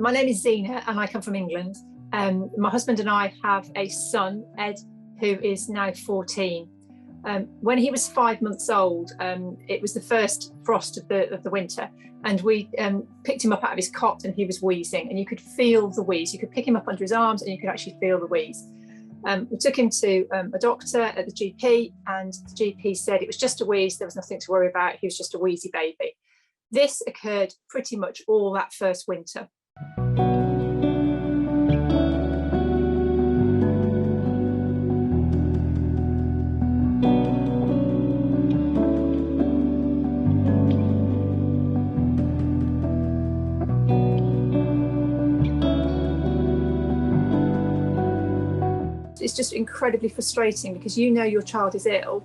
My name is Zena and I come from England. My husband and I have a son, Ed, who is now 14. When he was 5 months old, it was the first frost of the winter, and we picked him up out of his cot and he was wheezing, and you could feel the wheeze. You could pick him up under his arms and you could actually feel the wheeze. We took him to a doctor at the GP, and the GP said it was just a wheeze, there was nothing to worry about, he was just a wheezy baby. This occurred pretty much all that first winter. It's just incredibly frustrating because you know your child is ill,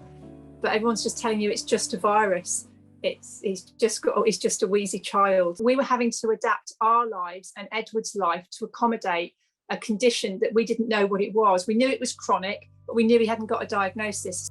but everyone's just telling you it's just a virus. He's just a wheezy child. We were having to adapt our lives and Edward's life to accommodate a condition that we didn't know what it was. We knew it was chronic, but we knew he hadn't got a diagnosis.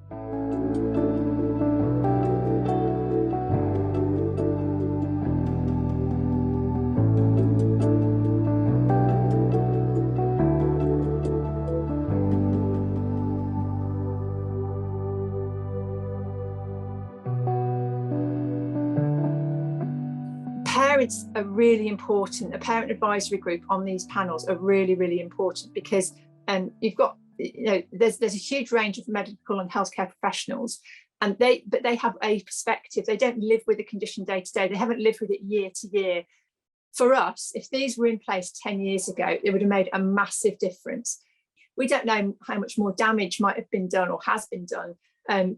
Parents are really important. A parent advisory group on these panels are really, really important because you've got, there's a huge range of medical and healthcare professionals, and they have a perspective. They don't live with the condition day to day. They haven't lived with it year to year. For us, if these were in place 10 years ago, it would have made a massive difference. We don't know how much more damage might have been done or has been done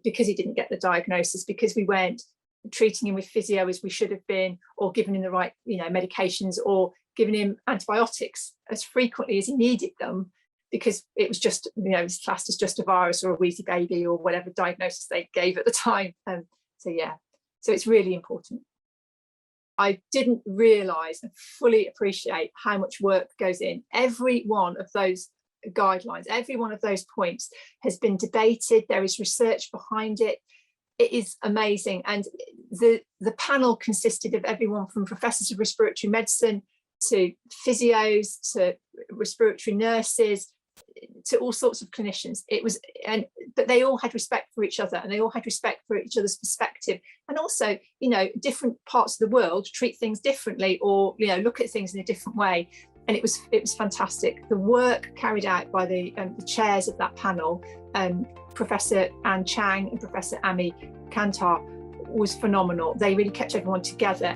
because he didn't get the diagnosis, because we weren't treating him with physio as we should have been, or giving him the right medications, or giving him antibiotics as frequently as he needed them, because it was just it's classed as just a virus or a wheezy baby or whatever diagnosis they gave at the time. So it's really important. I didn't realise and fully appreciate how much work goes in. Every one of those guidelines, every one of those points has been debated. There is research behind it. It is amazing. And the panel consisted of everyone from professors of respiratory medicine to physios to respiratory nurses to all sorts of clinicians. But they all had respect for each other, and they all had respect for each other's perspective. And also, different parts of the world treat things differently, or look at things in a different way. And it was fantastic. The work carried out by the chairs of that panel, Professor Anne Chang and Professor Ami Kantar, was phenomenal. They really kept everyone together.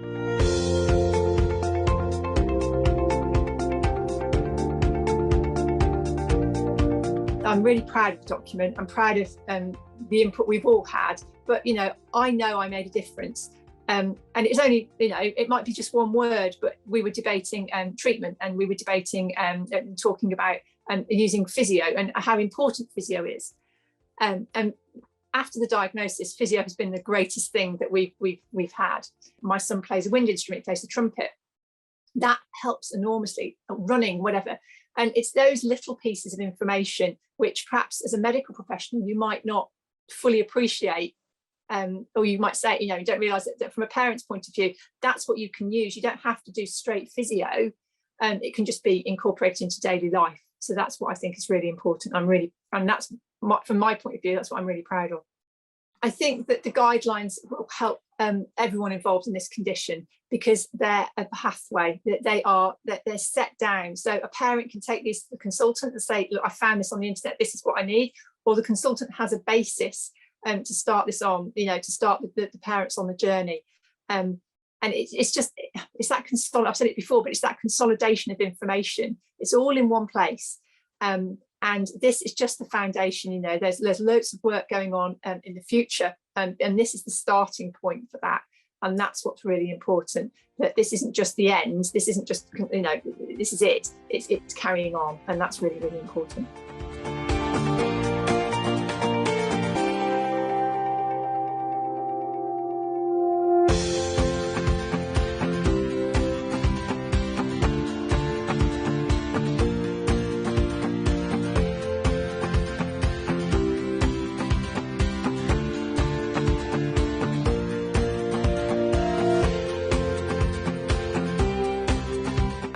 I'm really proud of the document. I'm proud of the input we've all had, but I know I made a difference. And it's only, it might be just one word, but we were debating treatment, and we were debating and talking about using physio and how important physio is. And after the diagnosis, physio has been the greatest thing that we've had. My son plays a wind instrument, plays the trumpet. That helps enormously, running, whatever. And it's those little pieces of information which perhaps as a medical professional you might not fully appreciate. Or you might say, you don't realise that from a parent's point of view, that's what you can use. You don't have to do straight physio. It can just be incorporated into daily life. So that's what I think is really important. And that's from my point of view, that's what I'm really proud of. I think that the guidelines will help everyone involved in this condition, because they're a pathway, that they're set down. So a parent can take these to the consultant and say, look, I found this on the internet, this is what I need. Or the consultant has a basis to start this on, to start the parents on the journey. And it's that I've said it before, but it's that consolidation of information. It's all in one place. And this is just the foundation. There's loads of work going on in the future, and this is the starting point for that. And that's what's really important, that this isn't just the end. This isn't just, this is it. It's carrying on, and that's really, really important.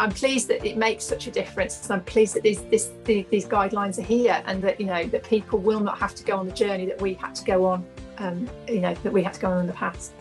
I'm pleased that it makes such a difference. And I'm pleased that these guidelines are here, and that, you know, that people will not have to go on the journey that we had to go on, you know, that we had to go on in the past.